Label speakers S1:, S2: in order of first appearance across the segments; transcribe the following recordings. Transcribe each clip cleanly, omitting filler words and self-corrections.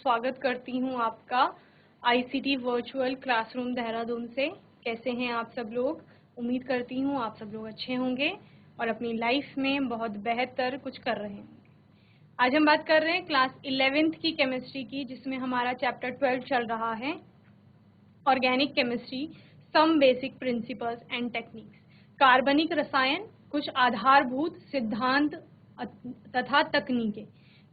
S1: स्वागत करती हूँ आपका आईसीटी वर्चुअल क्लासरूम देहरादून से। कैसे हैं आप सब लोग? उम्मीद करती हूँ आप सब लोग अच्छे होंगे और अपनी लाइफ में बहुत बेहतर कुछ कर रहे होंगे। आज हम बात कर रहे हैं क्लास 11th की केमिस्ट्री की, जिसमें हमारा चैप्टर 12 चल रहा है, organic chemistry, some basic principles and techniques. कार्बनिक रसायन, कुछ आधारभूत सिद्धांत तथा तकनीकें।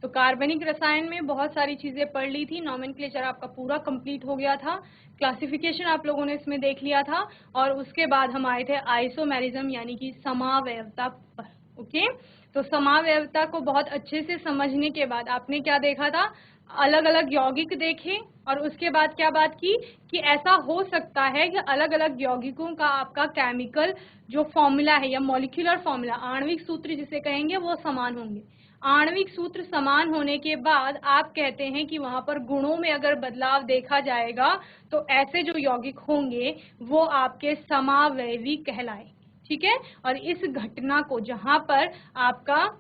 S1: तो कार्बनिक रसायन में बहुत सारी चीजें पढ़ ली थी, नॉमेनक्लेचर आपका पूरा कंप्लीट हो गया था, क्लासिफिकेशन आप लोगों ने इसमें देख लिया था, और उसके बाद हम आए थे आइसोमेरिज्म यानी कि समावयवता पर। ओके, तो समावयवता को बहुत अच्छे से समझने के बाद आपने क्या देखा था, अलग अलग यौगिक देखे, और उसके बाद क्या बात की कि ऐसा हो सकता है कि अलग अलग यौगिकों का आपका केमिकल जो फॉर्मूला है या मॉलिक्यूलर फॉर्मूला, आणविक सूत्र जिसे कहेंगे, वो समान होंगे। आणविक सूत्र समान होने के बाद आप कहते हैं कि वहां पर गुणों में अगर बदलाव देखा जाएगा तो ऐसे जो यौगिक होंगे वो आपके समावयवी कहलाएंगे। ठीक है, और इस घटना को जहां पर आपका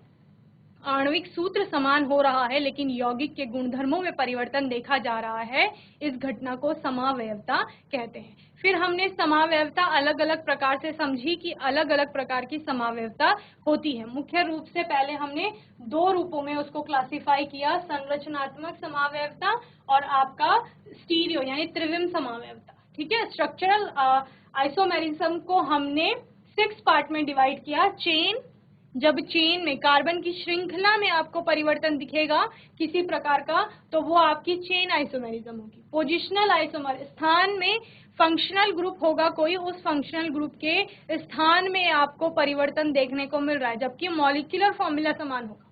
S1: आणविक सूत्र समान हो रहा है लेकिन यौगिक के गुणधर्मों में परिवर्तन देखा जा रहा है, इस घटना को समावयवता कहते हैं। फिर हमने समावयवता अलग अलग प्रकार से समझी कि अलग अलग प्रकार की समावयवता होती है। मुख्य रूप से पहले हमने दो रूपों में उसको क्लासिफाई किया, संरचनात्मक समावयवता और आपका स्टीरियो यानी त्रिविम समावयवता। ठीक है, स्ट्रक्चरल आइसोमेरिज्म को हमने 6 पार्ट में डिवाइड किया। चेन, जब चेन में कार्बन की श्रृंखला में आपको परिवर्तन दिखेगा किसी प्रकार का तो वो आपकी चेन आइसोमेरिज्म होगी। पोजिशनल आइसोमर, स्थान में फंक्शनल ग्रुप होगा कोई, उस फंक्शनल ग्रुप के स्थान में आपको परिवर्तन देखने को मिल रहा है जबकि मॉलिक्यूलर फॉर्मूला समान होगा।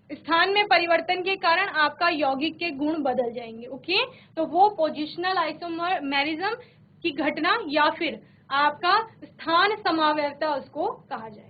S1: स्थान में परिवर्तन के कारण आपका यौगिक के गुण बदल जाएंगे। ओके, तो वो पोजिशनल आइसोमेरिज्म की घटना या फिर आपका स्थान समावयवता उसको कहा जाए।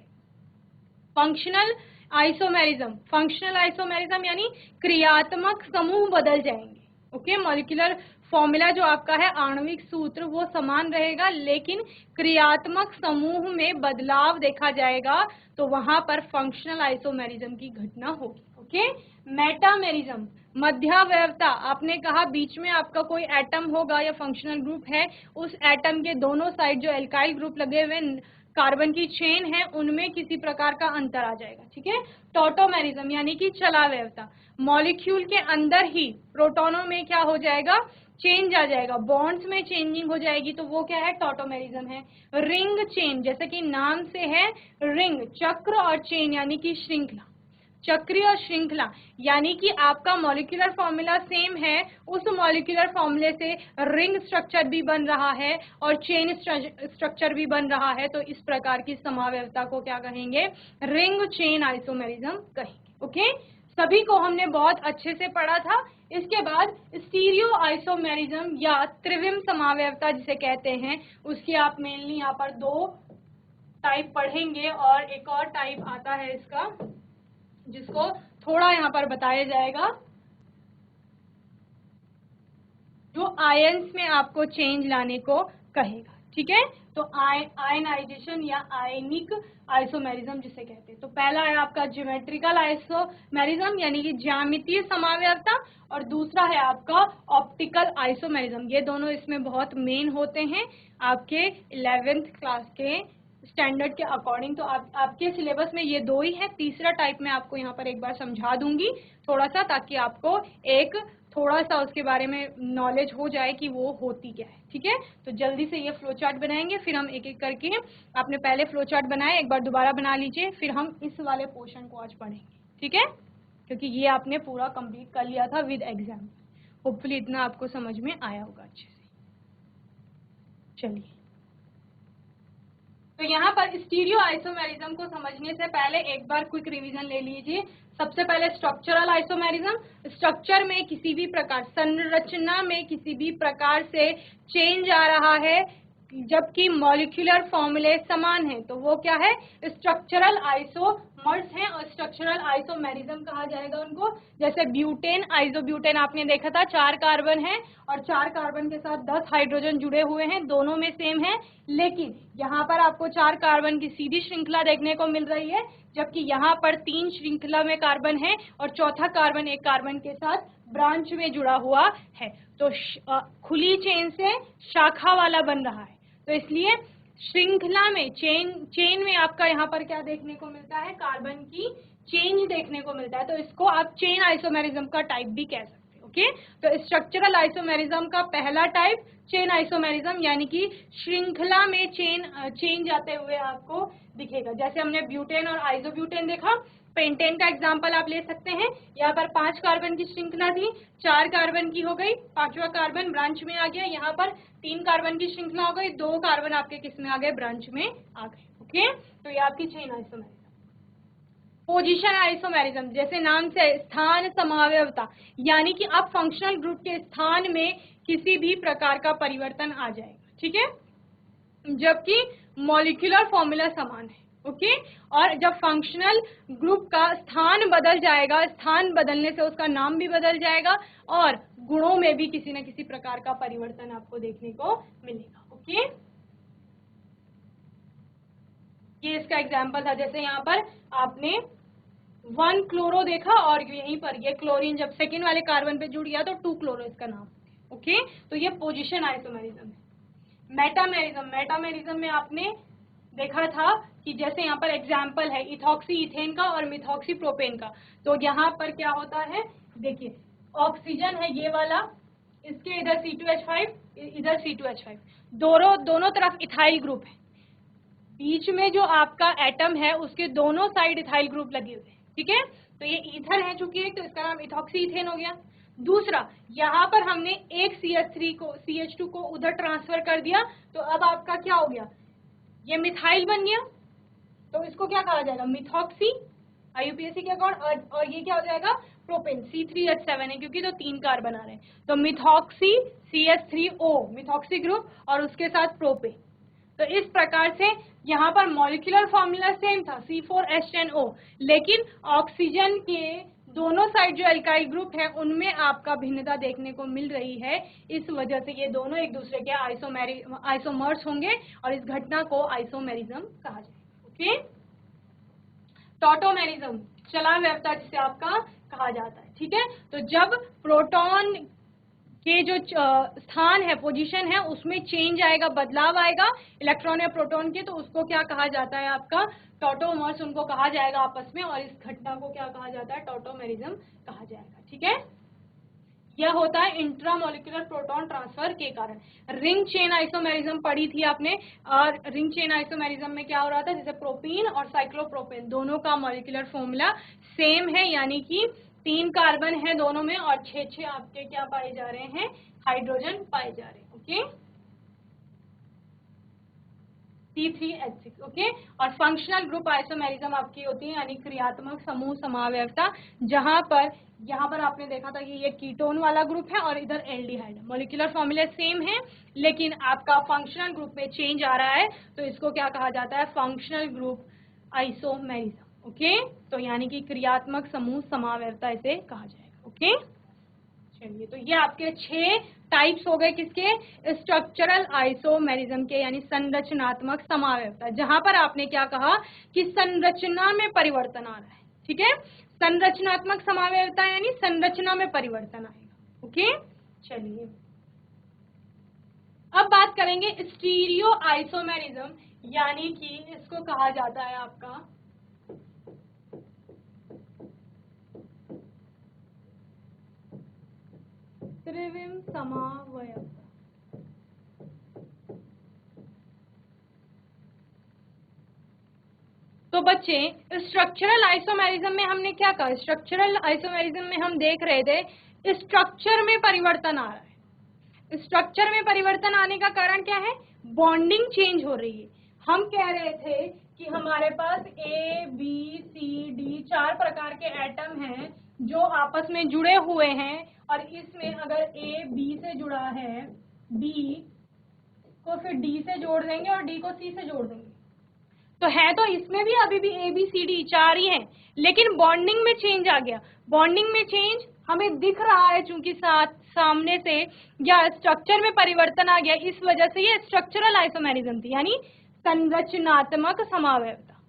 S1: फंक्शनल आइसोमेरिज्म यानी क्रियात्मक समूह बदल जाएंगे। ओके, मॉलिक्यूलर फॉर्मूला जो आपका है, आणविक सूत्र, वो समान रहेगा लेकिन क्रियात्मक समूह में बदलाव देखा जाएगा तो वहां पर फंक्शनल आइसोमेरिज्म की घटना होगी। ओके, मेटामेरिज्म, मध्यावयवता, आपने कहा बीच में आपका कोई एटम होगा या फंक्शनल ग्रुप है, उस एटम के दोनों साइड जो एल्काइल ग्रुप लगे हुए कार्बन की चेन है उनमें किसी प्रकार का अंतर आ जाएगा। ठीक है, टॉटोमेरिज्म यानी कि चलावयवता, मॉलिक्यूल के अंदर ही प्रोटॉनों में क्या हो जाएगा, चेंज आ जाएगा, बॉन्ड्स में चेंजिंग हो जाएगी, तो वो क्या है, टॉटोमेरिज्म है। रिंग चेन, जैसे कि नाम से है रिंग, चक्र, और चेन यानी कि श्रृंखला, चक्रीय और श्रृंखला यानी कि आपका मॉलिक्यूलर फॉर्मूला सेम है, उस मॉलिक्यूलर फॉर्मूले से रिंग स्ट्रक्चर भी बन रहा है और चेन स्ट्रक्चर भी बन रहा है, तो इस प्रकार की समावयवता को क्या कहेंगे, रिंग चेन आइसोमेरिज्म कहेंगे। ओके, सभी को हमने बहुत अच्छे से पढ़ा था। इसके बाद स्टीरियो आइसोमेरिज्म या त्रिविम समावयवता जिसे कहते हैं, उसकी आप मेनली यहाँ पर 2 टाइप पढ़ेंगे और एक और टाइप आता है इसका जिसको थोड़ा यहाँ पर बताया जाएगा, जो आयंस में आपको चेंज लाने को कहेगा। ठीक है, तो आयनाइजेशन या आयनिक आइसोमेरिज्म जिसे कहते हैं। तो पहला है आपका ज्योमेट्रिकल आइसोमेरिज्म यानी कि ज्यामितीय समावयवता, और दूसरा है आपका ऑप्टिकल आइसोमेरिज्म। ये दोनों इसमें बहुत मेन होते हैं आपके 11th क्लास के स्टैंडर्ड के अकॉर्डिंग। तो आपके सिलेबस में ये 2 ही है, तीसरा टाइप में आपको यहाँ पर एक बार समझा दूंगी थोड़ा सा, ताकि आपको एक थोड़ा सा उसके बारे में नॉलेज हो जाए कि वो होती क्या है। ठीक है, तो जल्दी से ये फ्लो चार्ट बनाएंगे, फिर हम एक एक करके, आपने पहले फ्लो चार्ट बनाया, एक बार दोबारा बना लीजिए, फिर हम इस वाले पोर्शन को आज पढ़ेंगे। ठीक है, क्योंकि ये आपने पूरा कंप्लीट कर लिया था विद एग्जाम। होपफुली इतना आपको समझ में आया होगा अच्छे से। चलिए, तो यहाँ पर स्टीरियो आइसोमेरिज्म को समझने से पहले एक बार क्विक रिवीजन ले लीजिए। सबसे पहले स्ट्रक्चरल आइसोमेरिज्म, स्ट्रक्चर में किसी भी प्रकार, संरचना में किसी भी प्रकार से चेंज आ रहा है जबकि मॉलिक्यूलर फॉर्मूले समान है, तो वो क्या है, स्ट्रक्चरल आइसोमर्स हैं और स्ट्रक्चरल आइसोमेरिज्म कहा जाएगा उनको। जैसे ब्यूटेन, आइसोब्यूटेन आपने देखा था, 4 कार्बन है और 4 कार्बन के साथ 10 हाइड्रोजन जुड़े हुए हैं, दोनों में सेम है, लेकिन यहाँ पर आपको 4 कार्बन की सीधी श्रृंखला देखने को मिल रही है, जबकि यहाँ पर 3 श्रृंखला में कार्बन है और चौथा कार्बन एक कार्बन के साथ ब्रांच में जुड़ा हुआ है। तो खुली चेन से शाखा वाला बन रहा है, तो इसलिए श्रृंखला में चेन में आपका यहाँ पर क्या देखने को मिलता है, कार्बन की चेंज देखने को मिलता है। तो इसको आप चेन आइसोमेरिज्म का टाइप भी कह सकते हैं। ओके, तो स्ट्रक्चरल आइसोमेरिज्म का पहला टाइप चेन आइसोमेरिज्म, यानी कि श्रृंखला में चेन जाते हुए आपको दिखेगा। जैसे हमने ब्यूटेन और आइसोब्यूटेन देखा, पेंटेन का एग्जांपल आप ले सकते हैं। यहाँ पर 5 कार्बन की श्रृंखला थी, 4 कार्बन की हो गई, 5वां कार्बन ब्रांच में आ गया। यहाँ पर 3 कार्बन की श्रृंखला हो गई, 2 कार्बन आपके किस में आ गए, ब्रांच में आ गए। ओके, तो ये आपकी चेन आइसोमेरिज्म। पोजीशन आइसोमेरिज्म, जैसे नाम से स्थान समावयवता, यानी कि अब फंक्शनल ग्रुप के स्थान में किसी भी प्रकार का परिवर्तन आ जाएगा। ठीक है, जबकि मॉलिक्यूलर फॉर्मूला समान है। ओके, और जब फंक्शनल ग्रुप का स्थान बदल जाएगा, स्थान बदलने से उसका नाम भी बदल जाएगा और गुणों में भी किसी न किसी प्रकार का परिवर्तन आपको देखने को मिलेगा। ओके, ये इसका एग्जाम्पल था। जैसे यहाँ पर आपने 1 क्लोरो देखा और यहीं पर ये क्लोरीन जब सेकेंड वाले कार्बन पे जुड़ गया तो 2 क्लोरो इसका नाम। ओके, तो ये पोजीशन आइसोमेरिज्म है। मेटामेरिज्म में आपने देखा था कि जैसे यहाँ पर एग्जाम्पल है इथॉक्सी इथेन का और मिथॉक्सी प्रोपेन का। तो यहाँ पर क्या होता है, देखिए ऑक्सीजन है ये वाला, इसके इधर C2H5 इधर C2H5, दोनों तरफ इथाइल ग्रुप है। बीच में जो आपका एटम है उसके दोनों साइड इथाइल ग्रुप लगे हुए हैं। ठीक है, तो ये ईथर है चूंकि एक, तो इसका नाम इथॉक्सी इथेन हो गया। दूसरा, यहाँ पर हमने एक CH2 को उधर ट्रांसफर कर दिया, तो अब आपका क्या हो गया, ये मिथाइल बन गया। तो इसको क्या कहा जाएगा, मिथॉक्सी IUPAC के अकॉर्डिंग, और ये क्या हो जाएगा, प्रोपेन। C3H7 है क्योंकि तो 3 कार्बन आ रहे हैं, तो मिथॉक्सी CH3O मिथॉक्सी ग्रुप और उसके साथ प्रोपेन। तो इस प्रकार से यहाँ पर मॉलिक्यूलर फॉर्मूला सेम था C4H10O, लेकिन ऑक्सीजन के दोनों साइड जो एल्काइल ग्रुप है उनमें आपका भिन्नता देखने को मिल रही है। इस वजह से ये दोनों एक दूसरे के आइसोमर्स होंगे और इस घटना को आइसोमेरिज्म कहा जाएगा। ओके, टॉटोमेरिज्म चलावयवता जिसे आपका कहा जाता है। ठीक है, तो जब प्रोटॉन के जो स्थान है, पोजीशन है, उसमें चेंज आएगा, बदलाव आएगा इलेक्ट्रॉन या प्रोटॉन के, तो उसको क्या कहा जाता है, आपका टॉटोमर्स उनको कहा जाएगा आपस में, और इस घटना को क्या कहा जाता है, टॉटोमेरिज्म कहा जाएगा। ठीक है, यह होता है इंट्रामोलिकुलर प्रोटॉन ट्रांसफर के कारण। रिंग चेन आइसोमेरिज्म पढ़ी थी आपने, और रिंग चेन आइसोमेरिज्म में क्या हो रहा था, जैसे प्रोपीन और साइक्लोप्रोपेन दोनों का मॉलिक्यूलर फॉर्मूला सेम है, यानी कि 3 कार्बन है दोनों में और 6 आपके क्या पाए जा रहे हैं, हाइड्रोजन पाए जा रहे हैं। Okay, C3H6। ओके, और फंक्शनल ग्रुप आइसोमेरिज्म आपकी होती है, यानी क्रियात्मक समूह समावयवता, जहां पर यहाँ पर आपने देखा था कि ये कीटोन वाला ग्रुप है और इधर एल्डिहाइड है। मॉलिक्यूलर फॉर्मूला सेम है, लेकिन आपका फंक्शनल ग्रुप में चेंज आ रहा है, तो इसको क्या कहा जाता है, फंक्शनल ग्रुप आइसोमेरिज्म। ओके, तो यानी कि क्रियात्मक समूह समावयवता इसे कहा जाएगा। ओके, चलिए, तो ये आपके 6 टाइप्स हो गए किसके, स्ट्रक्चरल आइसोमेरिज्म के, यानी संरचनात्मक समावयवता, जहां पर आपने क्या कहा कि संरचना में परिवर्तन आ रहा है। ठीक है, संरचनात्मक समावयवता यानी संरचना में परिवर्तन आएगा। ओके, चलिए अब बात करेंगे स्टीरियो आइसोमेरिज्म, यानी कि इसको कहा जाता है आपका त्रिविम समावयवता। तो बच्चे, स्ट्रक्चरल आइसोमेरिज्म में हमने क्या कहा, स्ट्रक्चरल आइसोमेरिज्म में हम देख रहे थे स्ट्रक्चर में परिवर्तन आ रहा है। स्ट्रक्चर में परिवर्तन आने का कारण क्या है, बॉन्डिंग चेंज हो रही है। हम कह रहे थे कि हमारे पास A, B, C, D 4 प्रकार के एटम हैं जो आपस में जुड़े हुए हैं, और इसमें अगर A B से जुड़ा है, B को फिर D से जोड़ देंगे और D को C से जोड़ देंगे, तो है तो इसमें भी अभी भी A B C D 4 ही हैं, लेकिन बॉन्डिंग में चेंज आ गया। बॉन्डिंग में चेंज हमें दिख रहा है चूंकि सामने से, या स्ट्रक्चर में परिवर्तन आ गया, इस वजह से ये स्ट्रक्चरल आइसोमेरिज्म थी, यानी संरचनात्मक समावयवता।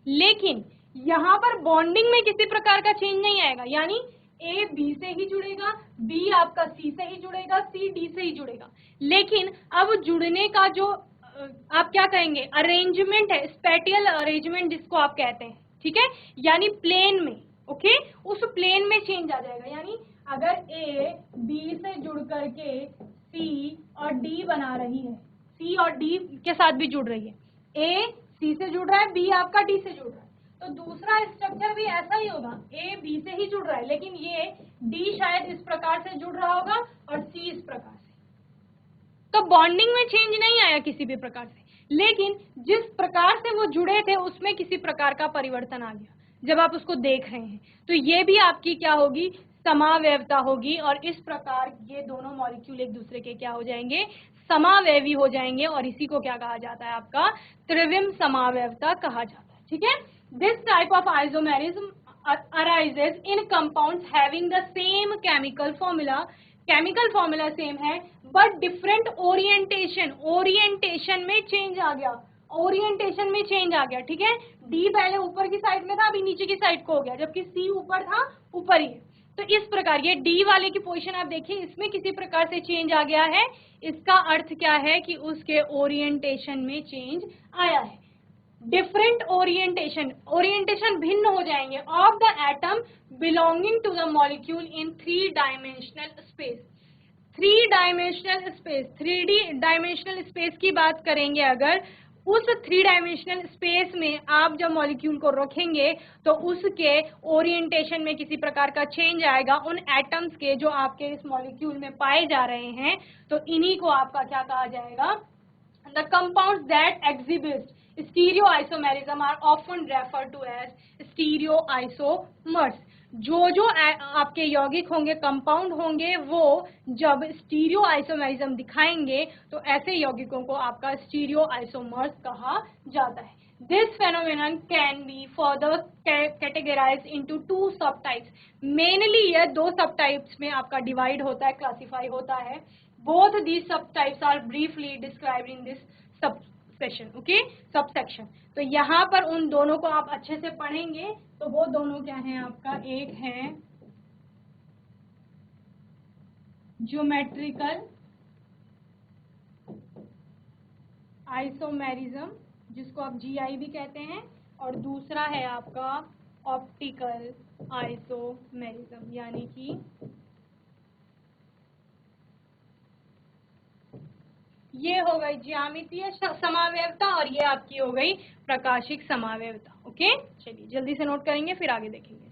S1: लेकिन यहाँ पर बॉन्डिंग में किसी प्रकार का चेंज नहीं आएगा, यानी ए बी से ही जुड़ेगा, बी आपका सी से ही जुड़ेगा, सी डी से ही जुड़ेगा। लेकिन अब जुड़ने का जो आप क्या कहेंगे अरेंजमेंट है, स्पेटियल अरेंजमेंट जिसको आप कहते हैं, ठीक है, यानी प्लेन में, ओके, उस प्लेन में चेंज आ जाएगा। यानी अगर ए बी से जुड़ करके सी और डी बना रही है, सी और डी के साथ भी जुड़ रही है, ए सी से जुड़ रहा है, बी आपका डी से जुड़ रहा है, तो दूसरा स्ट्रक्चर भी ऐसा ही होगा, ए बी से ही जुड़ रहा है, लेकिन ये डी शायद इस प्रकार से जुड़ रहा होगा और सी इस प्रकार से। तो बॉन्डिंग में चेंज नहीं आया किसी भी प्रकार से, लेकिन जिस प्रकार से वो जुड़े थे उसमें किसी प्रकार का परिवर्तन आ गया जब आप उसको देख रहे हैं। तो ये भी आपकी क्या होगी, समावयवता होगी, और इस प्रकार ये दोनों मॉलिक्यूल एक दूसरे के क्या हो जाएंगे, समावयवी हो जाएंगे, और इसी को क्या कहा जाता है, आपका त्रिविम समावयवता कहा जाता है, ठीक है। This type of isomerism arises in compounds having the same chemical formula, chemical formula same है बट डिफरेंट ओरिएंटेशन, ओरिएंटेशन में चेंज आ गया, ओरिएंटेशन में चेंज आ गया, ठीक है। डी पहले ऊपर की साइड में था, अभी नीचे की साइड को हो गया, जबकि सी ऊपर था, ऊपर ही है। तो इस प्रकार ये डी वाले की पोजीशन आप देखिए, इसमें किसी प्रकार से चेंज आ गया है, इसका अर्थ क्या है कि उसके ओरिएंटेशन में चेंज आया है। डिफरेंट ओरिएंटेशन, ओरिएंटेशन भिन्न हो जाएंगे of the atom belonging to the molecule in 3 dimensional space. 3 dimensional space, 3D dimensional space की बात करेंगे अगर, उस 3 डायमेंशनल स्पेस में आप जब मॉलिक्यूल को रखेंगे तो उसके ओरिएंटेशन में किसी प्रकार का चेंज आएगा उन एटम्स के जो आपके इस मॉलिक्यूल में पाए जा रहे हैं। तो इन्हीं को आपका क्या कहा जाएगा, the compounds that exhibit stereoisomerism are often referred to as stereoisomers. जो आपके यौगिक होंगे, कंपाउंड होंगे, वो जब स्टीरियोआइसोमेरिज्म दिखाएंगे तो ऐसे यौगिकों को आपका स्टीरियोआइसोमर्स कहा जाता है। This phenomenon can be further categorised into 2 सब टाइप्स। मेनली ये 2 सब टाइप्स में आपका डिवाइड होता है, क्लासिफाई होता है। Both these sub types are briefly described in this sub session, okay, sub section. तो यहाँ पर उन दोनों को आप अच्छे से पढ़ेंगे तो वो दोनों क्या हैं आपका, एक है ज्योमेट्रिकल आइसोमेरिज्म जिसको आप जीआई भी कहते हैं, और दूसरा है आपका ऑप्टिकल आइसोमेरिज्म, यानी कि ये हो गई ज्यामितीय समावयवता और ये आपकी हो गई प्रकाशिक समावयवता। ओके, चलिए जल्दी से नोट करेंगे फिर आगे देखेंगे।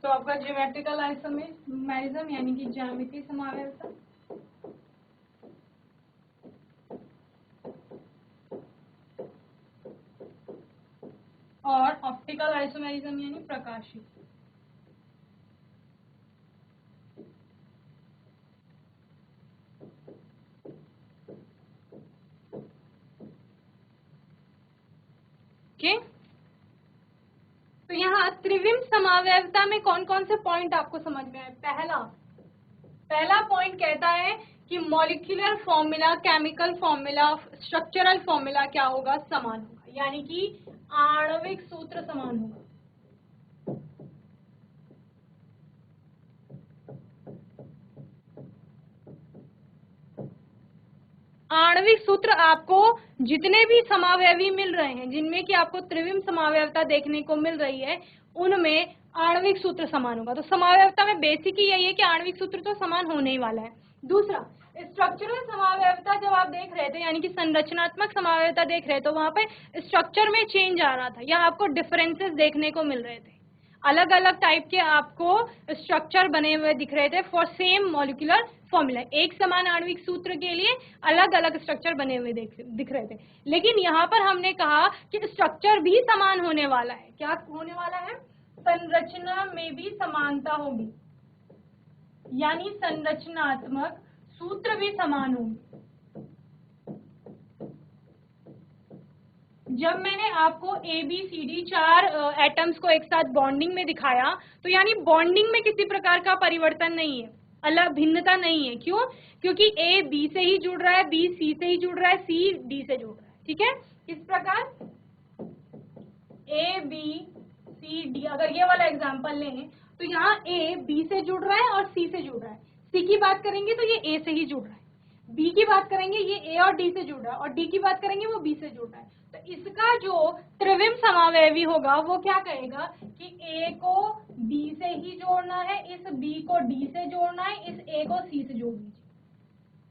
S1: तो आपका ज्योमेट्रिकल आइसोमेरिज्म यानी कि ज्यामितीय समावयवता, और ऑप्टिकल आइसोमेरिज्म यानी प्रकाशिक। ओके, तो यहाँ त्रिविम समावयवता में कौन कौन से पॉइंट आपको समझ में आए। पहला पॉइंट कहता है कि molecular formula, chemical formula, structural formula क्या होगा, समान होगा, यानी कि आणविक सूत्र समान होगा। आणविक सूत्र आपको जितने भी समावयवी मिल रहे हैं, जिनमें कि आपको त्रिविम समावयवता देखने को मिल रही है, उनमें आणविक सूत्र समान होगा। तो समावयवता में बेसिक ही यही है कि आणविक सूत्र तो समान होने ही वाला है। दूसरा, स्ट्रक्चरल समावयवता जब आप देख रहे थे, यानी कि संरचनात्मक समावयवता देख रहे थे, तो वहां पे स्ट्रक्चर में चेंज आ रहा था या आपको डिफरेंसेस देखने को मिल रहे थे, अलग अलग टाइप के आपको स्ट्रक्चर बने हुए दिख रहे थे फॉर सेम मॉलिक्यूलर फॉर्मूला। एक समान आणविक सूत्र के लिए अलग अलग स्ट्रक्चर बने हुए दिख रहे थे, लेकिन यहाँ पर हमने कहा कि स्ट्रक्चर भी समान होने वाला है। क्या होने वाला है? संरचना में भी समानता होगी, यानी संरचनात्मक सूत्र भी समान होंगे। जब मैंने आपको ABCD 4 एटम्स को एक साथ बॉन्डिंग में दिखाया, तो यानी बॉन्डिंग में किसी प्रकार का परिवर्तन नहीं है, अलग भिन्नता नहीं है। क्यों? क्योंकि A B से ही जुड़ रहा है, B C से ही जुड़ रहा है, C D से जुड़ रहा है। ठीक है, इस प्रकार A B C D, अगर ये वाला एग्जांपल लें तो यहाँ A B से जुड़ रहा है और C से जुड़ रहा है। C की बात करेंगे तो ये A से ही जुड़ रहा है, B की बात करेंगे ये A और D से जुड़ रहा है, और D की बात करेंगे वो B से जुड़ रहा है। तो इसका जो त्रिविम समावयवी होगा वो क्या कहेगा कि A को B से ही जोड़ना है, इस B को D से जोड़ना है, इस A को C से जोड़ दीजिए।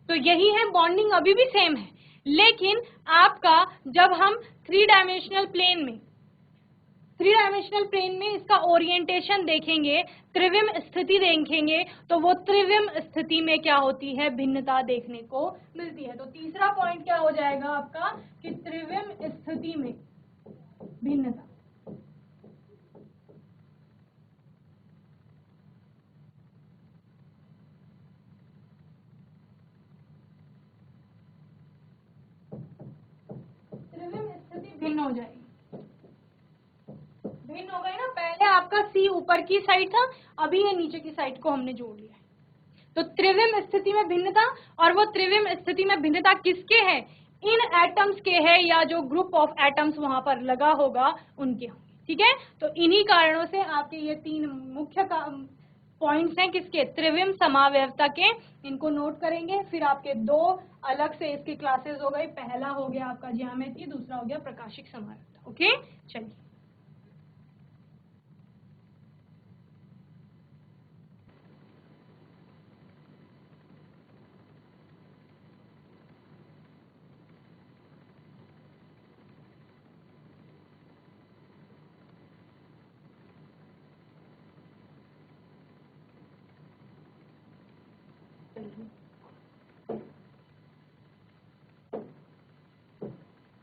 S1: तो यही है, बॉन्डिंग अभी भी सेम है, लेकिन आपका जब हम थ्री डायमेंशनल प्लेन में इसका ओरिएंटेशन देखेंगे, त्रिविम स्थिति देखेंगे, तो वो त्रिविम स्थिति में क्या होती है? भिन्नता देखने को मिलती है। तो तीसरा पॉइंट क्या हो जाएगा आपका कि त्रिविम स्थिति में भिन्नता। त्रिविम स्थिति भिन्न हो जाएगी, भिन्न हो गई ना। पहले आपका C ऊपर की साइड था, अभी ये नीचे की साइड को हमने जोड़ लिया है। तो त्रिविम स्थिति में भिन्नता, और वो त्रिविम स्थिति में भिन्नता किसके है? इन एटम्स के है, या जो ग्रुप ऑफ एटम्स वहां पर लगा होगा उनके होंगे। ठीक है, तो इन्हीं कारणों से आपके ये तीन मुख्य पॉइंट्स हैं किसके? त्रिविम समावयवता के। इनको नोट करेंगे। फिर आपके दो अलग से इसकी क्लासेस हो गई। पहला हो गया आपका ज्यामिति, दूसरा हो गया प्रकाशिक समावयवता। ओके, चलिए।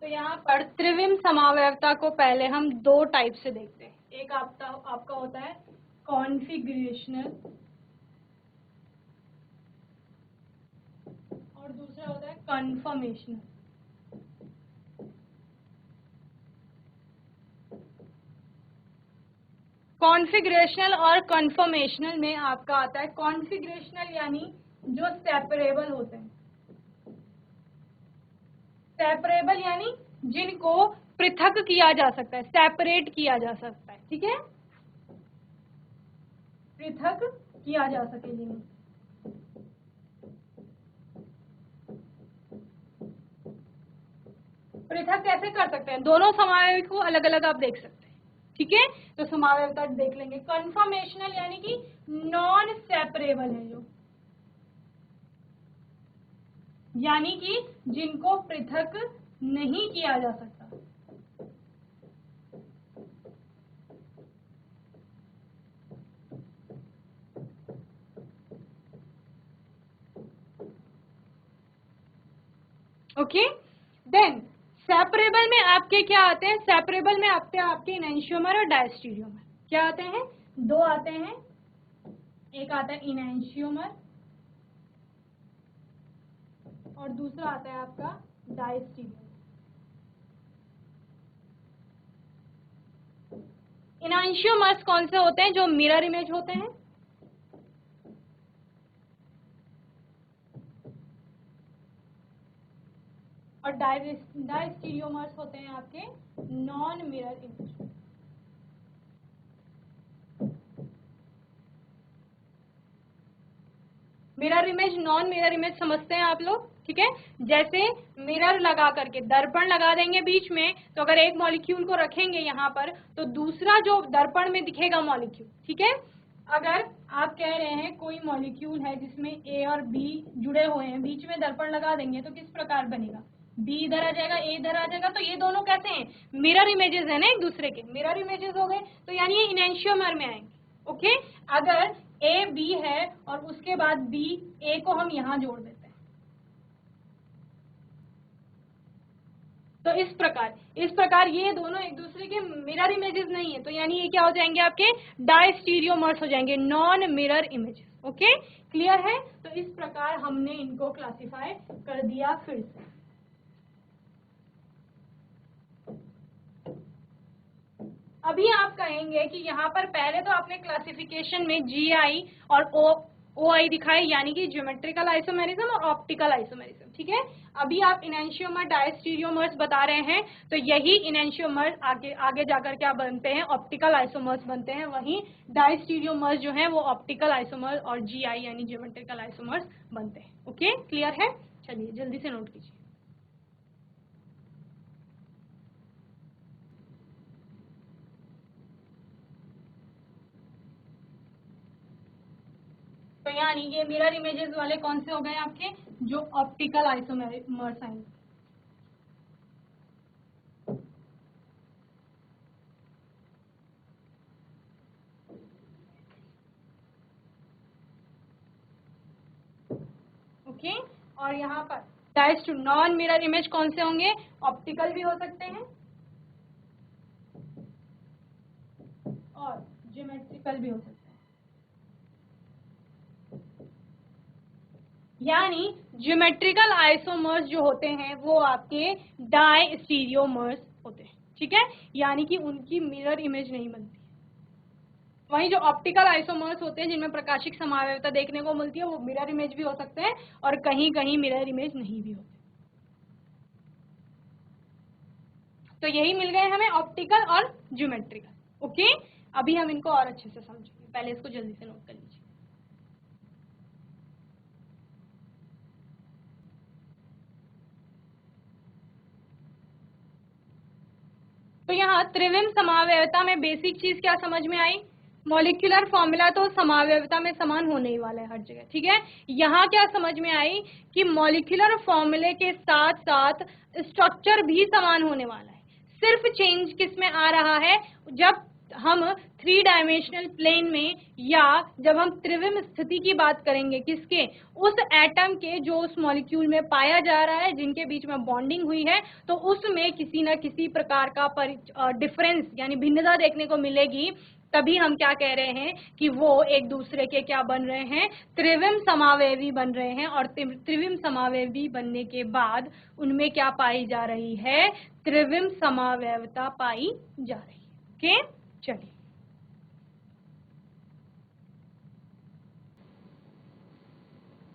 S1: तो यहाँ पर त्रिविम समावयवता को पहले हम दो टाइप से देखते हैं। एक आपका होता है कॉन्फिगरेशनल, और दूसरा होता है कन्फर्मेशनल। कॉन्फिगरेशनल और कन्फर्मेशनल में आपका आता है कॉन्फिगरेशनल यानी जो सेपरेबल होते हैं, सेपरेबल यानी जिनको पृथक किया जा सकता है, सेपरेट किया जा सकता है। ठीक है, पृथक किया जा सके जिन्हें। पृथक कैसे कर सकते हैं? दोनों समावयवी को अलग अलग आप देख सकते हैं। ठीक है, तो समावयवता देख लेंगे। कन्फर्मेशनल यानी कि नॉन सेपरेबल है, जो यानी कि जिनको पृथक नहीं किया जा सकता। ओके, देन सेपरेबल में आपके क्या आते हैं? सेपरेबल में आपके इनैंशियोमर और डायस्टीरियोमर क्या आते हैं? दो आते हैं। एक आता है इनैंशियोमर और दूसरा आता है आपका डायस्टीरियोमर। इनैंशियोमर्स कौन से होते हैं? जो मिरर इमेज होते हैं। और डायस्टीरियोमर्स होते हैं आपके non mirror image. Mirror image, non mirror image समझते हैं आप लोग? ठीक है, जैसे मिरर लगा करके दर्पण लगा देंगे बीच में, तो अगर एक मॉलिक्यूल को रखेंगे यहाँ पर, तो दूसरा जो दर्पण में दिखेगा मॉलिक्यूल। ठीक है, अगर आप कह रहे हैं कोई मॉलिक्यूल है जिसमें A और B जुड़े हुए हैं, बीच में दर्पण लगा देंगे तो किस प्रकार बनेगा? B इधर आ जाएगा, A इधर आ जाएगा। तो ये दोनों कैसे हैं? मिरर इमेजेस है ना एक दूसरे के, मिरर इमेजेस हो गए, तो यानी ये इनैंशियोमर में आएंगे। ओके, अगर ए बी है और उसके बाद बी ए को हम यहाँ जोड़ देते हैं। तो इस प्रकार ये दोनों एक दूसरे के मिरर इमेजेस नहीं है, तो यानी ये क्या हो जाएंगे, आपके डायस्टीरियोमर्स हो जाएंगे, non mirror images. Okay, clear है? तो इस प्रकार हमने इनको क्लासिफाई कर दिया फिर से। अभी आप कहेंगे कि यहाँ पर पहले तो आपने क्लासिफिकेशन में GI और OI दिखाए, यानी कि ज्योमेट्रिकल आइसोमेरिज्म और ऑप्टिकल आइसोमेरिज्म, ठीक है। अभी आप इनैंशियोमर डायस्टीरियोमर्स बता रहे हैं, तो यही इनैंशियोमर्स आगे जाकर क्या बनते हैं, ऑप्टिकल आइसोमर्स बनते हैं। वहीं डायस्टीरियोमर्स जो हैं वो ऑप्टिकल आइसोमर और GI यानी ज्योमेट्रिकल आइसोमर्स बनते हैं। ओके, क्लियर है? चलिए जल्दी से नोट कीजिए। तो यानी ये मिरर इमेजेस वाले कौन से हो गए आपके, जो ऑप्टिकल आइसोमर्स हैं। ओके, और यहाँ पर डाइस टू नॉन मिरर इमेज कौन से होंगे, ऑप्टिकल भी हो सकते हैं और ज्योमेट्रिकल भी हो सकते हैं। यानी ज्योमेट्रिकल आइसोमर्स जो होते हैं वो आपके डायस्टीरियोमर्स होते हैं, ठीक है, यानी कि उनकी मिरर इमेज नहीं बनती। वहीं जो ऑप्टिकल आइसोमर्स होते हैं जिनमें प्रकाशिक समावयवता देखने को मिलती है, वो मिरर इमेज भी हो सकते हैं और कहीं कहीं मिरर इमेज नहीं भी होते। तो यही मिल गए हमें ऑप्टिकल और ज्योमेट्रिकल। ओके, अभी हम इनको और अच्छे से समझेंगे, पहले इसको जल्दी से नोट कर लीजिए। तो यहाँ त्रिविम समावयवता में बेसिक चीज क्या समझ में आई, मॉलिक्यूलर फॉर्मूला तो समावयवता में समान होने ही वाला है हर जगह, ठीक है। यहाँ क्या समझ में आई कि मॉलिक्यूलर फॉर्मूले के साथ साथ स्ट्रक्चर भी समान होने वाला है। सिर्फ चेंज किस में आ रहा है, जब हम 3 डायमेंशनल प्लेन में या जब हम त्रिविम स्थिति की बात करेंगे, किसके, उस एटम के जो उस मॉलिक्यूल में पाया जा रहा है, जिनके बीच में बॉन्डिंग हुई है, तो उसमें किसी न किसी प्रकार का डिफरेंस यानी भिन्नता देखने को मिलेगी। तभी हम क्या कह रहे हैं कि वो एक दूसरे के क्या बन रहे हैं, त्रिविम समावयवी बन रहे हैं। और त्रिविम समावयवी बनने के बाद उनमें क्या पाई जा रही है, त्रिविम समावयवता पाई जा रही है। ओके, चलिए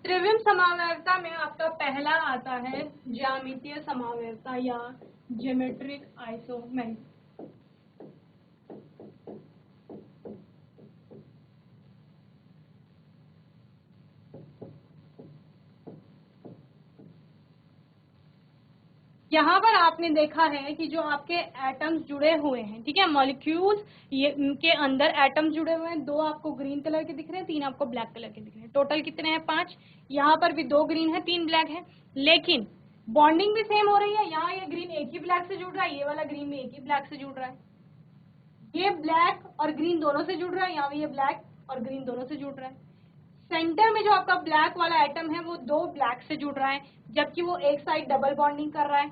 S1: त्रिविम समावयवता में आपका पहला आता है ज्यामितीय समावयवता या ज्योमेट्रिक आइसोमेरिज्म। यहाँ पर आपने देखा है कि जो आपके एटम्स जुड़े हुए हैं, ठीक है, मॉलिक्यूल्स ये के अंदर एटम्स जुड़े हुए हैं, 2 आपको ग्रीन कलर के दिख रहे हैं, 3 आपको ब्लैक कलर के दिख रहे हैं। टोटल कितने हैं, 5। यहाँ पर भी 2 ग्रीन है, 3 ब्लैक है, लेकिन बॉन्डिंग भी सेम हो रही है। यहाँ ये ग्रीन एक ही ब्लैक से जुड़ रहा है, ये वाला ग्रीन भी एक ही ब्लैक से जुड़ रहा है, ये ब्लैक और ग्रीन दोनों से जुड़ रहा है, यहाँ भी ये ब्लैक और ग्रीन दोनों से जुड़ रहा है। सेंटर में जो आपका ब्लैक वाला एटम है वो 2 ब्लैक से जुड़ रहा है, जबकि वो एक साइड डबल बॉन्डिंग कर रहा है,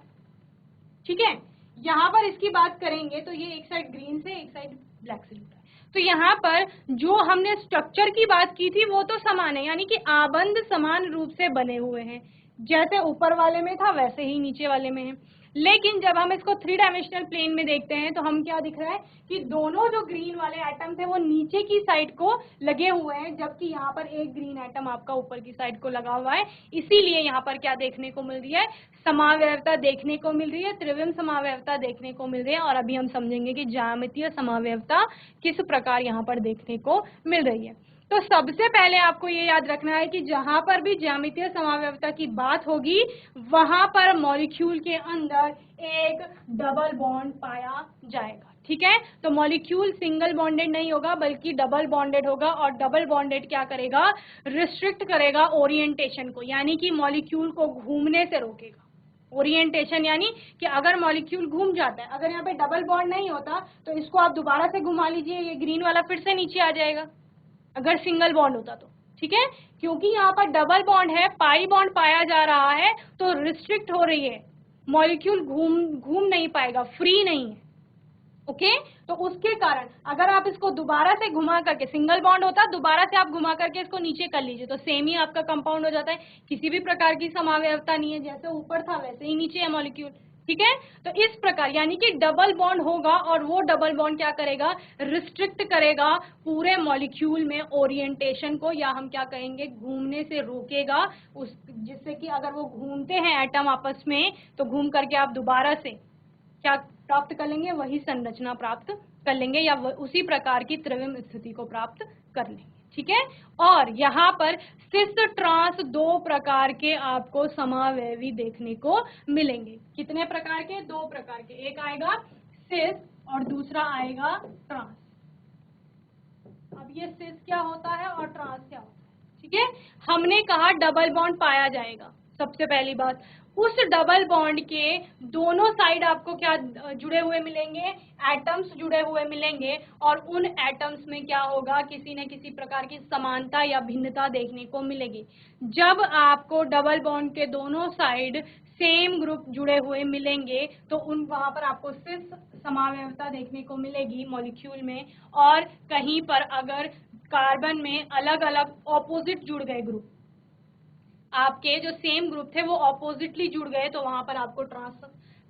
S1: ठीक है। यहाँ पर इसकी बात करेंगे तो ये एक साइड ग्रीन से एक साइड ब्लैक से जुड़ रहा है। तो यहाँ पर जो हमने स्ट्रक्चर की बात की थी वो तो समान है, यानी कि आबंध समान रूप से बने हुए हैं, जैसे ऊपर वाले में था वैसे ही नीचे वाले में है। लेकिन जब हम इसको 3 डायमेंशनल प्लेन में देखते हैं तो हम क्या दिख रहा है कि दोनों जो ग्रीन वाले एटम थे वो नीचे की साइड को लगे हुए हैं, जबकि यहाँ पर एक ग्रीन एटम आपका ऊपर की साइड को लगा हुआ है। इसीलिए यहाँ पर क्या देखने को मिल रही है, समावयवता देखने को मिल रही है, त्रिविम समावयवता देखने को मिल रही है। और अभी हम समझेंगे कि ज्यामितीय समावयवता किस प्रकार यहाँ पर देखने को मिल रही है। तो सबसे पहले आपको ये याद रखना है कि जहां पर भी ज्यामितीय समावयवता की बात होगी वहां पर मॉलिक्यूल के अंदर एक डबल बॉन्ड पाया जाएगा, ठीक है। तो मॉलिक्यूल सिंगल बॉन्डेड नहीं होगा बल्कि डबल बॉन्डेड होगा, और डबल बॉन्डेड क्या करेगा, रिस्ट्रिक्ट करेगा ओरिएंटेशन को, यानी कि मॉलिक्यूल को घूमने से रोकेगा। ओरिएंटेशन यानी कि अगर मॉलिक्यूल घूम जाता है, अगर यहाँ पे डबल बॉन्ड नहीं होता तो इसको आप दोबारा से घुमा लीजिए, ये ग्रीन वाला फिर से नीचे आ जाएगा, अगर सिंगल बॉन्ड होता तो, ठीक है। क्योंकि यहाँ पर डबल बॉन्ड है, पाई बॉन्ड पाया जा रहा है, तो रिस्ट्रिक्ट हो रही है, मॉलिक्यूल घूम नहीं पाएगा, फ्री नहीं है। ओके तो उसके कारण अगर आप इसको दोबारा से घुमा करके, सिंगल बॉन्ड होता दोबारा से आप घुमा करके इसको नीचे कर लीजिए तो सेम ही आपका कंपाउंड हो जाता है, किसी भी प्रकार की समावयवता नहीं है, जैसे ऊपर था वैसे ही नीचे है मॉलिक्यूल, ठीक है। तो इस प्रकार यानी कि डबल बॉन्ड होगा और वो डबल बॉन्ड क्या करेगा, रिस्ट्रिक्ट करेगा पूरे मॉलिक्यूल में ओरिएंटेशन को, या हम क्या कहेंगे घूमने से रोकेगा उस, जिससे कि अगर वो घूमते हैं एटम आपस में तो घूम करके आप दोबारा से क्या प्राप्त कर लेंगे, वही संरचना प्राप्त कर लेंगे या उसी प्रकार की त्रिविम स्थिति को प्राप्त कर लेंगे, ठीक है। और यहाँ पर सिस ट्रांस दो प्रकार के आपको समावयवी देखने को मिलेंगे। कितने प्रकार के, दो प्रकार के, एक आएगा सिस और दूसरा आएगा ट्रांस। अब ये सिस क्या होता है और ट्रांस क्या होता है, ठीक है। हमने कहा डबल बॉन्ड पाया जाएगा, सबसे पहली बात उस डबल बॉन्ड के दोनों साइड आपको क्या जुड़े हुए मिलेंगे, एटम्स जुड़े हुए मिलेंगे, और उन एटम्स में क्या होगा, किसी न किसी प्रकार की समानता या भिन्नता देखने को मिलेगी। जब आपको डबल बॉन्ड के दोनों साइड सेम ग्रुप जुड़े हुए मिलेंगे तो वहां पर आपको सिस समावयवता देखने को मिलेगी मॉलिक्यूल में, और कहीं पर अगर कार्बन में अलग अलग ऑपोजिट जुड़ गए ग्रुप, आपके जो सेम ग्रुप थे वो ऑपोजिटली जुड़ गए, तो वहां पर आपको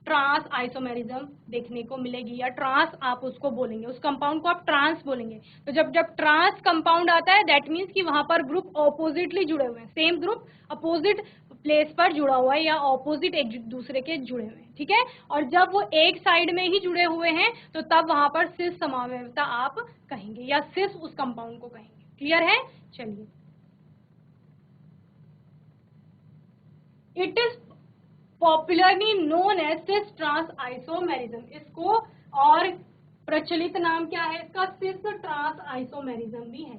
S1: ट्रांस आइसोमेरिज्म देखने को मिलेगी, या ट्रांस आप उसको बोलेंगे, उस कंपाउंड को आप ट्रांस बोलेंगे। तो जब ट्रांस कंपाउंड आता है दैट मीन्स कि वहां पर ग्रुप ऑपोजिटली जुड़े हुए हैं, सेम ग्रुप अपोजिट प्लेस पर जुड़ा हुआ है या ऑपोजिट एक दूसरे के जुड़े हुए हैं, ठीक है। और जब वो एक साइड में ही जुड़े हुए हैं तो तब वहां पर सिस समावयवता आप कहेंगे, या सिस उस कंपाउंड को कहेंगे। क्लियर है, चलिए। It is popularly known as cis trans isomerism, इसको और प्रचलित नाम क्या है इसका, सिस ट्रांस आइसोमेरिज्म भी है,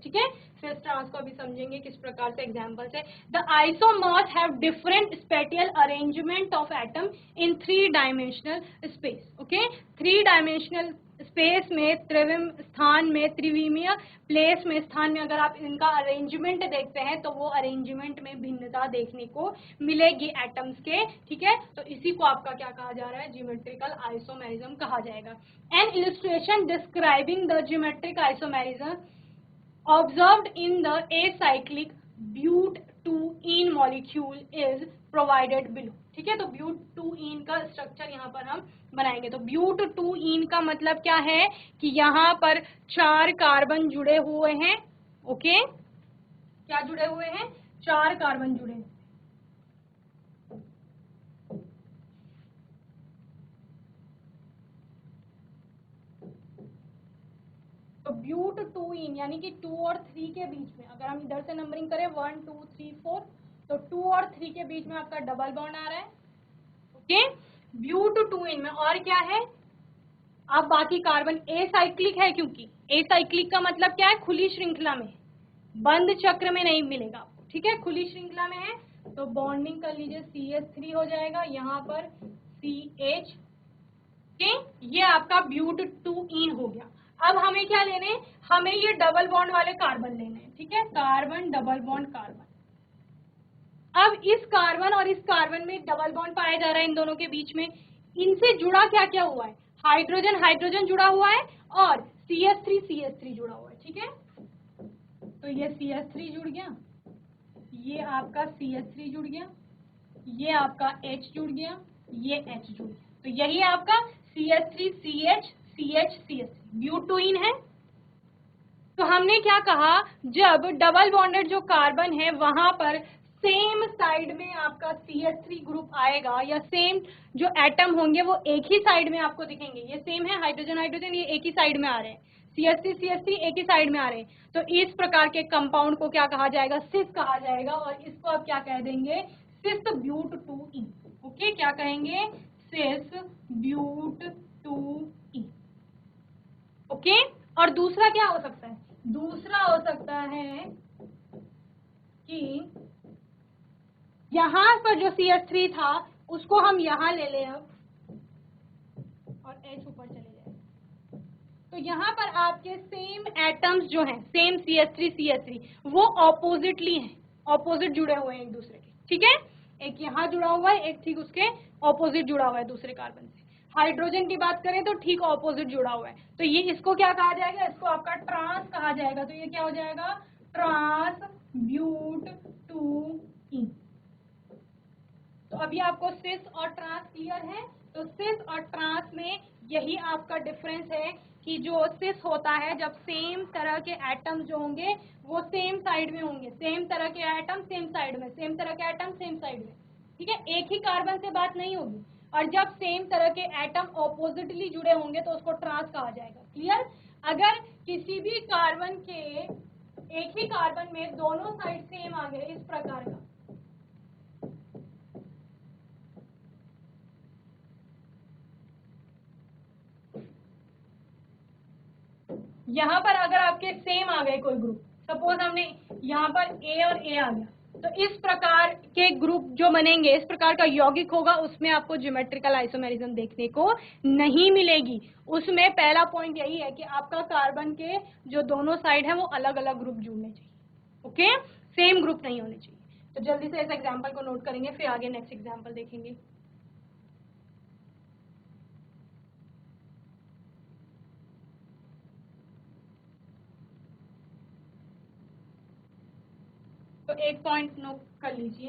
S1: ठीक है। सिस ट्रांस को अभी समझेंगे किस प्रकार से, एग्जांपल से। The isomers have different spatial arrangement of atom in 3 dimensional space. Okay, 3 dimensional space में, त्रिविम स्थान में, त्रिविमीय प्लेस में, स्थान में अगर आप इनका अरेंजमेंट देखते हैं तो वो अरेंजमेंट में भिन्नता देखने को मिलेगी एटम्स के, ठीक है। तो इसी को आपका क्या कहा जा रहा है, ज्योमेट्रिकल आइसोमेरिज्म कहा जाएगा। N illustration describing the geometric isomerism observed in the acyclic butene molecule is provided below, ठीक है। तो butene का स्ट्रक्चर यहाँ पर हम बनाएंगे। तो butene का मतलब क्या है कि यहाँ पर 4 कार्बन जुड़े हुए हैं, ओके, क्या जुड़े हुए हैं, 4 कार्बन जुड़े हैं। तो ब्यूटूइन यानी कि 2 और 3 के बीच में, अगर हम इधर से नंबरिंग करें 1 2 3 4, तो 2 और 3 के बीच में आपका डबल बॉन्ड आ रहा है, ओके। ब्यूटूइन में और क्या है, अब बाकी कार्बन एसाइक्लिक है, क्योंकि एसाइक्लिक का मतलब क्या है, खुली श्रृंखला में, बंद चक्र में नहीं मिलेगा आपको, ठीक है, खुली श्रृंखला में है। तो बॉन्डिंग कर लीजिए, CH3 हो जाएगा, यहाँ पर CH, ओके, ये आपका ब्यूटूइन हो गया। अब हमें क्या लेने, हमें ये डबल बॉन्ड वाले कार्बन लेने हैं, ठीक है, कार्बन डबल बॉन्ड कार्बन। अब इस कार्बन और इस कार्बन में डबल बॉन्ड पाया जा रहा है इन दोनों के बीच में, इनसे जुड़ा क्या क्या हुआ है, हाइड्रोजन हाइड्रोजन जुड़ा हुआ है और CH3 जुड़ा हुआ है, ठीक है। तो ये CH3 जुड़ गया, ये आपका CH3 जुड़ गया, ये आपका H जुड़ गया, ये H जुड़ गया, तो यही आपका CH3 CH ब्यूटूइन है। तो हमने क्या कहा, जब डबल बॉन्डेड जो कार्बन है वहां पर सेम साइड में आपका CH3 ग्रुप आएगा, या सेम जो एटम होंगे वो एक ही साइड में आपको दिखेंगे, ये सेम है, हाइड्रोजन हाइड्रोजन ये एक ही साइड में आ रहे हैं, CH3 एक ही साइड में आ रहे हैं, तो इस प्रकार के कंपाउंड को क्या कहा जाएगा, सिस कहा जाएगा, और इसको आप क्या कह देंगे, सिस ब्यूटूइन, ओके, क्या कहेंगे, सिस ब्यूटूइन, ओके। और दूसरा क्या हो सकता है, दूसरा हो सकता है कि यहां पर जो CH3 था उसको हम यहां ले लें अब, और H ऊपर चले जाए, तो यहाँ पर आपके सेम एटम्स जो हैं, सेम CH3 वो ऑपोजिटली हैं, ऑपोजिट जुड़े हुए हैं एक दूसरे के, ठीक है। एक यहाँ जुड़ा हुआ है, एक ठीक उसके ऑपोजिट जुड़ा हुआ है दूसरे कार्बन से। हाइड्रोजन की बात करें तो ठीक ऑपोजिट जुड़ा हुआ है, तो ये इसको क्या कहा जाएगा, इसको आपका ट्रांस कहा जाएगा। तो ये क्या हो जाएगा, ट्रांस ब्यूट 2 तो अभी आपको सिस और ट्रांस क्लियर है। तो सिस और ट्रांस में यही आपका डिफरेंस है कि जो सिस होता है, जब सेम तरह के एटम जो होंगे वो सेम साइड में होंगे, सेम तरह के एटम सेम साइड में, सेम तरह के एटम सेम साइड में, ठीक है, एक ही कार्बन से बात नहीं होगी। और जब सेम तरह के एटम ऑपोजिटली जुड़े होंगे तो उसको ट्रांस कहा जाएगा। क्लियर। अगर किसी भी कार्बन के, एक ही कार्बन में दोनों साइड सेम आ गए इस प्रकार का, यहाँ पर अगर आपके सेम आ गए कोई ग्रुप, सपोज हमने यहाँ पर ए और ए आ गया, तो इस प्रकार के ग्रुप जो बनेंगे, इस प्रकार का यौगिक होगा, उसमें आपको ज्योमेट्रिकल आइसोमेरिज्म देखने को नहीं मिलेगी। उसमें पहला पॉइंट यही है कि आपका कार्बन के जो दोनों साइड है वो अलग अलग ग्रुप जुड़ने चाहिए, ओके, सेम ग्रुप नहीं होने चाहिए। तो जल्दी से इस एग्जाम्पल को नोट करेंगे, फिर आगे नेक्स्ट एग्जाम्पल देखेंगे। तो एक पॉइंट नोट कर लीजिए,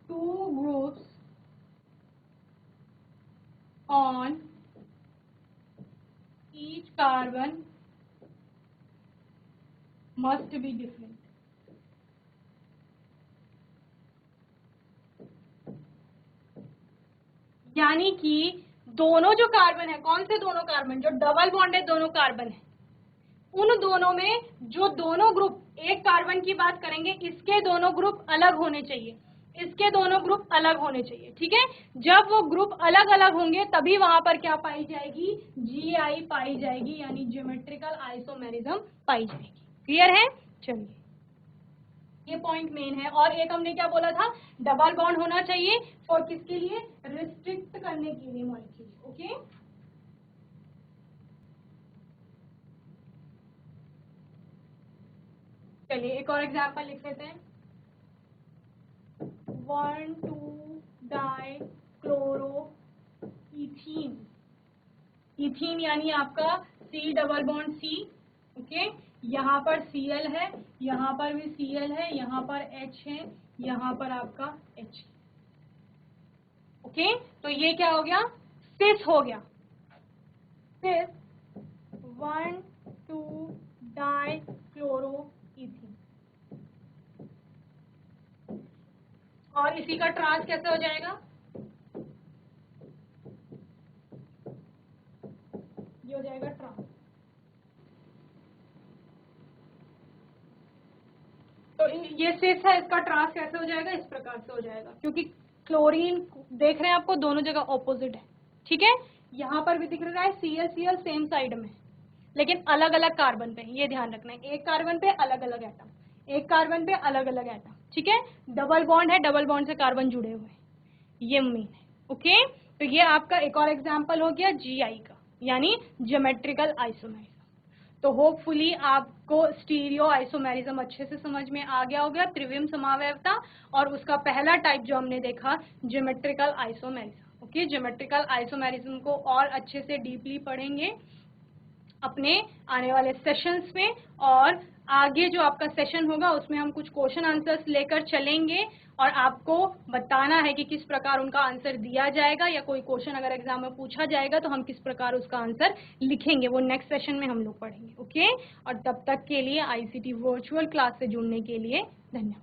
S1: 2 groups on each carbon must be different. यानी कि दोनों जो कार्बन है, कौन से दोनों कार्बन, जो डबल बॉन्डेड दोनों कार्बन है, उन दोनों में जो दोनों ग्रुप, एक कार्बन की बात करेंगे, इसके दोनों ग्रुप अलग होने चाहिए, इसके दोनों ग्रुप अलग होने चाहिए, ठीक है। जब वो ग्रुप अलग अलग होंगे तभी वहां पर क्या पाई जाएगी, GI पाई जाएगी, यानी ज्योमेट्रिकल आइसोमेरिज्म पाई जाएगी। क्लियर है। चलिए, ये पॉइंट मेन है। और एक हमने क्या बोला था, डबल बॉन्ड होना चाहिए फॉर किसके लिए, रिस्ट्रिक्ट करने के लिए मॉलिक्यूल, ओके। चलिए एक और एग्जांपल लिख लेते हैं, 1,2-डाई क्लोरो इथीन। इथीन यानी आपका C double bond C, okay, यहाँ पर Cl है, यहाँ पर भी Cl है, यहाँ पर H है, यहाँ पर आपका H, ओके। तो ये क्या हो गया, सिस हो गया, सिस 1,2-डाई क्लोरो इथीन। और इसी का ट्रांस कैसे हो जाएगा, ये हो जाएगा ट्रांस। तो ये सिस है, इसका ट्रांस कैसे हो जाएगा, इस प्रकार से हो जाएगा, क्योंकि क्लोरीन देख रहे हैं आपको दोनों जगह ऑपोजिट है, ठीक है। यहाँ पर भी दिख रहा है Cl सेम साइड में, लेकिन अलग अलग कार्बन पे, ये ध्यान रखना है, एक कार्बन पे अलग अलग एटम, एक कार्बन पे अलग अलग एटम, ठीक है। डबल बॉन्ड है, डबल बॉन्ड से कार्बन जुड़े हुए हैं, ये मेन है, ओके। तो ये आपका एक और एग्जांपल हो गया GI का, यानी ज्योमेट्रिकल आइसोमेरिज्म। तो होपफुली आपको स्टीरियो आइसोमेरिज्म अच्छे से समझ में आ गया होगा, त्रिविम समावयवता, और उसका पहला टाइप जो हमने देखा, geometrical isomerism, okay. Geometrical isomerism को और अच्छे से डीपली पढ़ेंगे अपने आने वाले सेशंस में, और आगे जो आपका सेशन होगा उसमें हम कुछ क्वेश्चन आंसर्स लेकर चलेंगे, और आपको बताना है कि किस प्रकार उनका आंसर दिया जाएगा, या कोई क्वेश्चन अगर एग्जाम में पूछा जाएगा तो हम किस प्रकार उसका आंसर लिखेंगे, वो नेक्स्ट सेशन में हम लोग पढ़ेंगे, ओके। और तब तक के लिए ICT वर्चुअल क्लास से जुड़ने के लिए धन्यवाद।